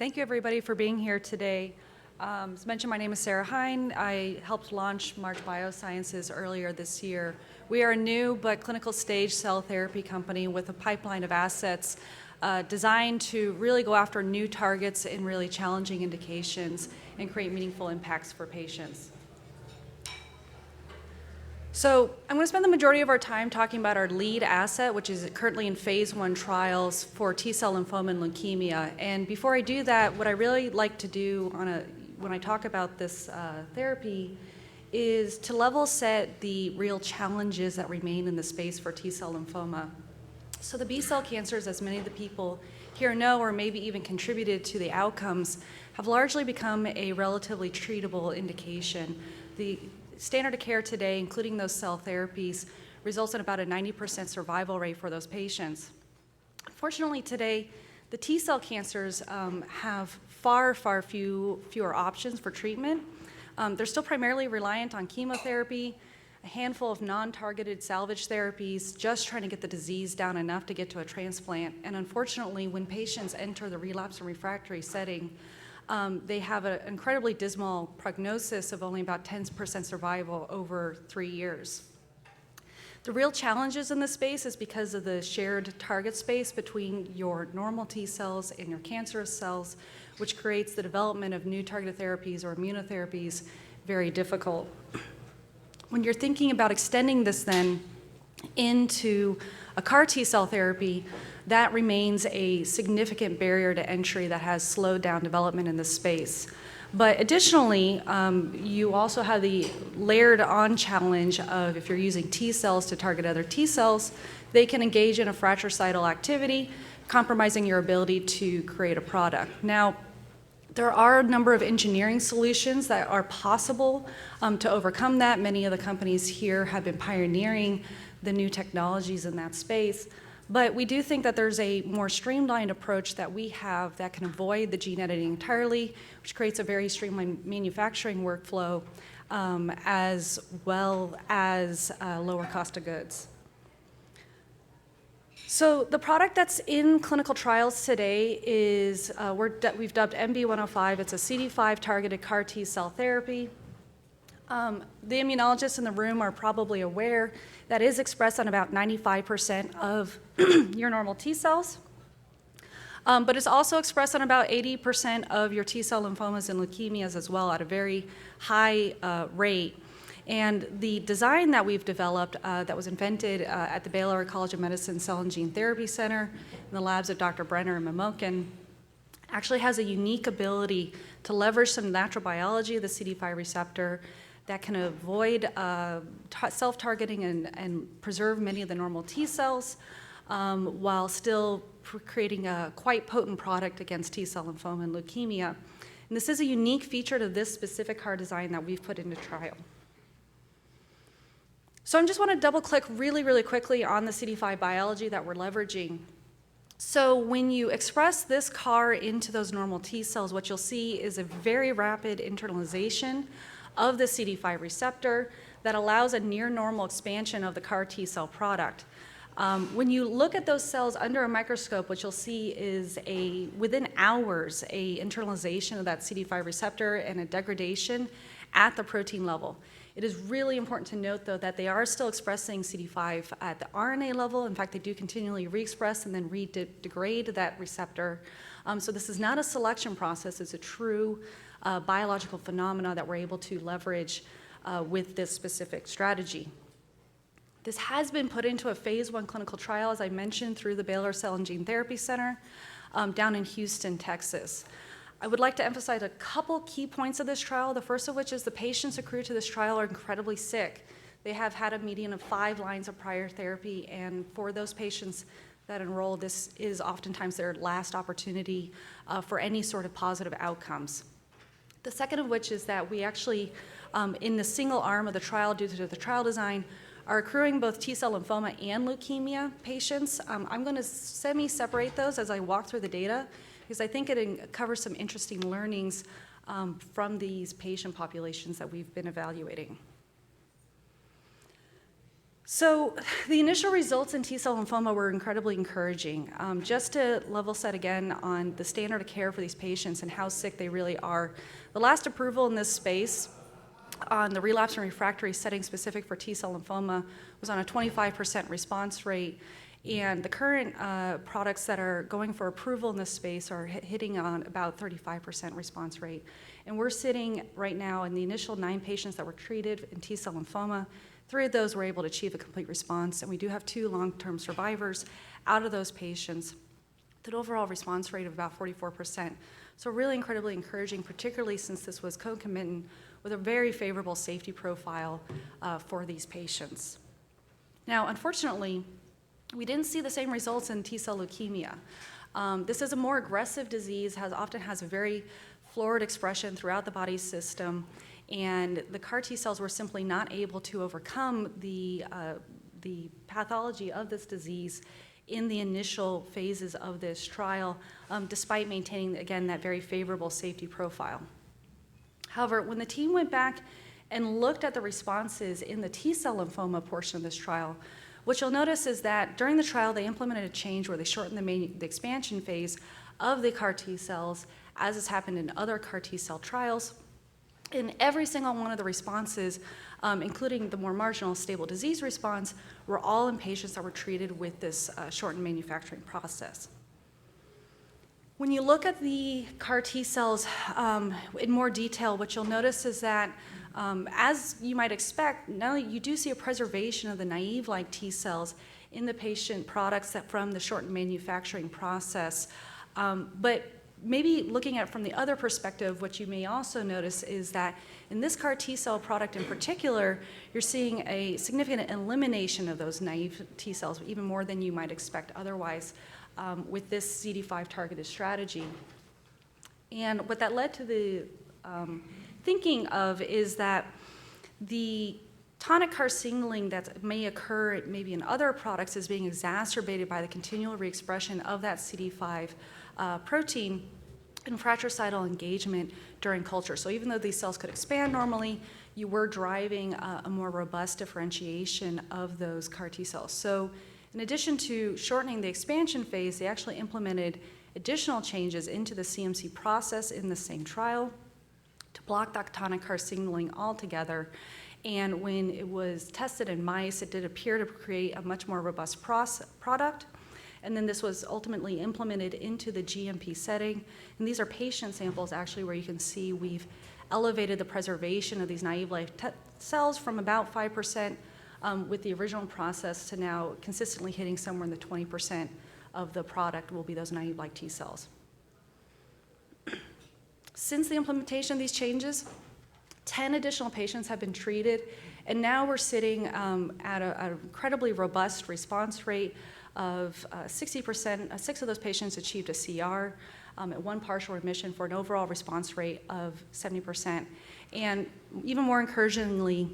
Thank you, everybody, for being here today. As mentioned, my name is Sarah Hine. I helped launch March Biosciences earlier this year. We are a new but clinical stage cell therapy company with a pipeline of assets designed to really go after new targets in really challenging indications and create meaningful impacts for patients. So I'm going to spend the majority of our time talking about our lead asset, which is currently in phase 1 trials for T-cell lymphoma and leukemia. And before I do that, what I really like to do when I talk about this therapy is to level set the real challenges that remain in the space for T-cell lymphoma. So the B-cell cancers, as many of the people here know or maybe even contributed to the outcomes, have largely become a relatively treatable indication. The standard of care today, including those cell therapies, results in about a 90% survival rate for those patients. Unfortunately, today, the T-cell cancers have far fewer options for treatment. They're still primarily reliant on chemotherapy, a handful of non-targeted salvage therapies, just trying to get the disease down enough to get to a transplant. And unfortunately, when patients enter the relapse and refractory setting, they have an incredibly dismal prognosis of only about 10% survival over 3 years. The real challenges in this space is because of the shared target space between your normal T cells and your cancerous cells, which creates the development of new targeted therapies or immunotherapies very difficult. When you're thinking about extending this then into a CAR T-cell therapy, that remains a significant barrier to entry that has slowed down development in this space. But additionally, you also have the layered on challenge of if you're using T cells to target other T cells, they can engage in a fratricidal activity, compromising your ability to create a product. Now, there are a number of engineering solutions that are possible to overcome that. Many of the companies here have been pioneering the new technologies in that space. But we do think that there's a more streamlined approach that we have that can avoid the gene editing entirely, which creates a very streamlined manufacturing workflow, as well as lower cost of goods. So the product that's in clinical trials today is we've dubbed MB-105. It's a CD5 targeted CAR T-cell therapy. The immunologists in the room are probably aware that is expressed on about 95% of your normal T cells, but it's also expressed on about 80% of your T-cell lymphomas and leukemias as well at a very high rate. And the design that we've developed that was invented at the Baylor College of Medicine Cell and Gene Therapy Center in the labs of Dr. Brenner and Mimokin actually has a unique ability to leverage some natural biology of the CD5 receptor that can avoid self-targeting and preserve many of the normal T cells while still creating a quite potent product against T-cell lymphoma and leukemia. And this is a unique feature to this specific CAR design that we've put into trial. So I just want to double click really quickly on the CD5 biology that we're leveraging. So when you express this CAR into those normal T cells, what you'll see is a very rapid internalization of the CD5 receptor that allows a near normal expansion of the CAR T cell product. When you look at those cells under a microscope, what you'll see is within hours, a internalization of that CD5 receptor and a degradation at the protein level. It is really important to note, though, that they are still expressing CD5 at the RNA level. In fact, they do continually re-express and then degrade that receptor. So this is not a selection process. It's a true biological phenomena that we're able to leverage with this specific strategy. This has been put into a phase 1 clinical trial, as I mentioned, through the Baylor Cell and Gene Therapy Center down in Houston, Texas. I would like to emphasize a couple key points of this trial, the first of which is the patients accrued to this trial are incredibly sick. They have had a median of 5 lines of prior therapy, and for those patients that enroll, this is oftentimes their last opportunity for any sort of positive outcomes. The second of which is that we actually, in the single arm of the trial, due to the trial design, are accruing both T-cell lymphoma and leukemia patients. I'm going to semi-separate those as I walk through the data, because I think it covers some interesting learnings from these patient populations that we've been evaluating. So the initial results in T-cell lymphoma were incredibly encouraging. Just to level set again on the standard of care for these patients and how sick they really are, the last approval in this space on the relapse and refractory setting specific for T-cell lymphoma was on a 25% response rate, and the current products that are going for approval in this space are hitting on about 35% response rate. And we're sitting right now in the initial 9 patients that were treated in T-cell lymphoma. 3 of those were able to achieve a complete response, and we do have 2 long-term survivors out of those patients with an overall response rate of about 44%. So really incredibly encouraging, particularly since this was concomitant with a very favorable safety profile for these patients. Now, unfortunately, we didn't see the same results in T-cell leukemia. This is a more aggressive disease, often has a very florid expression throughout the body system, and the CAR T cells were simply not able to overcome the pathology of this disease in the initial phases of this trial, despite maintaining, again, that very favorable safety profile. However, when the team went back and looked at the responses in the T-cell lymphoma portion of this trial, what you'll notice is that during the trial, they implemented a change where they shortened the expansion phase of the CAR T cells, as has happened in other CAR T cell trials. In every single one of the responses, including the more marginal stable disease response, were all in patients that were treated with this shortened manufacturing process. When you look at the CAR T cells in more detail, what you'll notice is that, as you might expect, not only you do see a preservation of the naive-like T cells in the patient products that from the shortened manufacturing process, but maybe looking at it from the other perspective, what you may also notice is that in this CAR T cell product in particular, you're seeing a significant elimination of those naive T cells, even more than you might expect otherwise with this CD5 targeted strategy. And what that led to the thinking of is that the tonic CAR signaling that may occur maybe in other products is being exacerbated by the continual reexpression of that CD5 protein and fratricidal engagement during culture. So even though these cells could expand normally, you were driving a more robust differentiation of those CAR T cells. So in addition to shortening the expansion phase, they actually implemented additional changes into the CMC process in the same trial to block that tonic CAR signaling altogether. And when it was tested in mice, it did appear to create a much more robust product. And then this was ultimately implemented into the GMP setting. And these are patient samples, actually, where you can see we've elevated the preservation of these naive-like cells from about 5% with the original process to now consistently hitting somewhere in the 20% of the product will be those naive-like T cells. Since the implementation of these changes, 10 additional patients have been treated, and now we're sitting at an incredibly robust response rate of 60%. 6 of those patients achieved a CR, at 1 partial remission for an overall response rate of 70%. And even more encouragingly,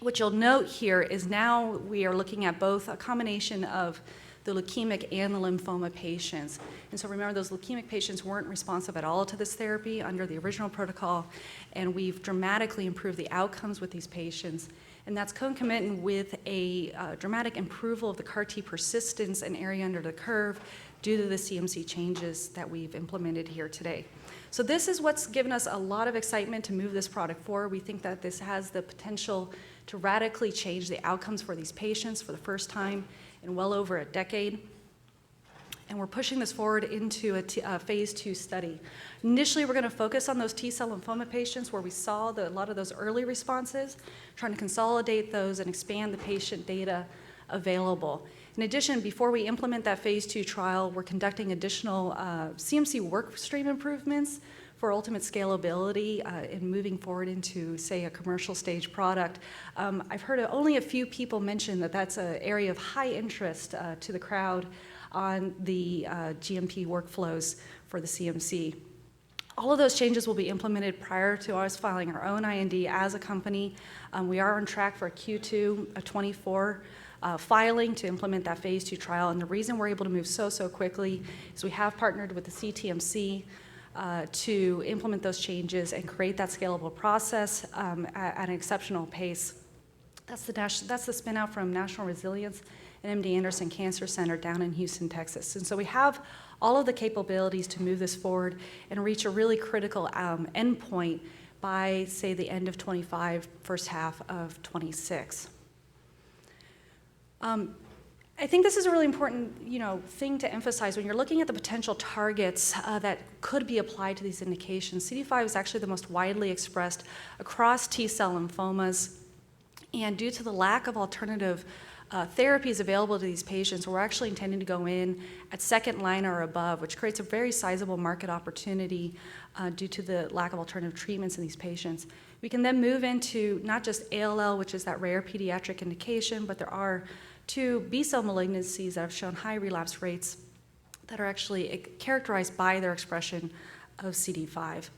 what you'll note here is now we are looking at both a combination of the leukemic and the lymphoma patients. And so remember, those leukemic patients weren't responsive at all to this therapy under the original protocol, and we've dramatically improved the outcomes with these patients. And that's concomitant with a dramatic improvement of the CAR T persistence and area under the curve due to the CMC changes that we've implemented here today. So this is what's given us a lot of excitement to move this product forward. We think that this has the potential to radically change the outcomes for these patients for the first time in well over a decade. And we're pushing this forward into a phase 2 study. Initially, we're going to focus on those T-cell lymphoma patients where we saw a lot of those early responses, trying to consolidate those and expand the patient data available. In addition, before we implement that phase 2 trial, we're conducting additional CMC work stream improvements for ultimate scalability in moving forward into, say, a commercial stage product. I've heard only a few people mention that that's an area of high interest to the crowd on the GMP workflows for the CMC. All of those changes will be implemented prior to us filing our own IND as a company. We are on track for a Q2 24 filing to implement that phase 2 trial. And the reason we're able to move so quickly is we have partnered with the CTMC to implement those changes and create that scalable process at an exceptional pace. That's the spin out from National Resilience and MD Anderson Cancer Center down in Houston, Texas. And so we have all of the capabilities to move this forward and reach a really critical endpoint by, say, the end of 25, first half of 26. I think this is a really important, thing to emphasize when you're looking at the potential targets that could be applied to these indications. CD5 is actually the most widely expressed across T-cell lymphomas, and due to the lack of alternative therapies available to these patients, we're actually intending to go in at second line or above, which creates a very sizable market opportunity due to the lack of alternative treatments in these patients. We can then move into not just ALL, which is that rare pediatric indication, but there are 2 B-cell malignancies that have shown high relapse rates that are actually characterized by their expression of CD5.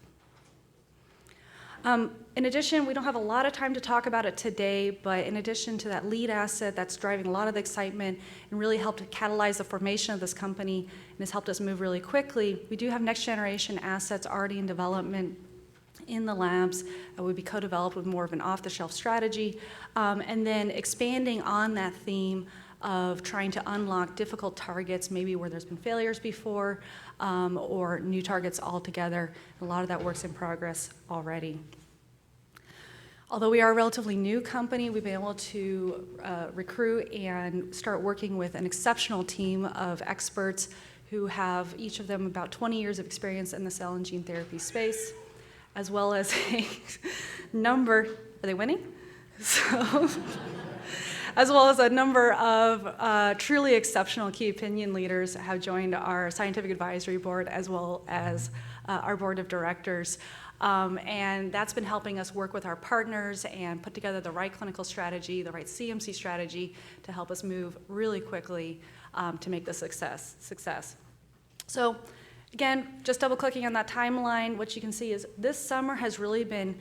In addition, we don't have a lot of time to talk about it today, but in addition to that lead asset that's driving a lot of the excitement and really helped to catalyze the formation of this company and has helped us move really quickly, we do have next generation assets already in development in the labs that would be co-developed with more of an off-the-shelf strategy, and then expanding on that theme of trying to unlock difficult targets, maybe where there's been failures before, or new targets altogether. A lot of that work's in progress already. Although we are a relatively new company, we've been able to recruit and start working with an exceptional team of experts who have each of them about 20 years of experience in the cell and gene therapy space, as well as a number, are they winning? So, as well as a number of truly exceptional key opinion leaders have joined our scientific advisory board as well as our board of directors. And that's been helping us work with our partners and put together the right clinical strategy, the right CMC strategy to help us move really quickly to make this success. So again, just double clicking on that timeline, what you can see is this summer has really been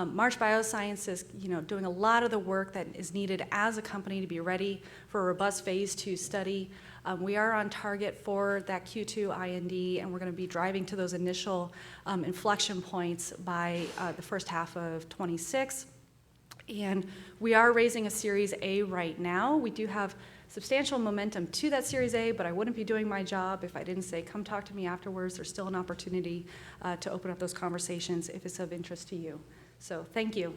March Biosciences, doing a lot of the work that is needed as a company to be ready for a robust phase 2 study. We are on target for that Q2 IND, and we're going to be driving to those initial inflection points by the first half of 26. And we are raising a Series A right now. We do have substantial momentum to that Series A, but I wouldn't be doing my job if I didn't say, come talk to me afterwards. There's still an opportunity to open up those conversations if it's of interest to you. So thank you.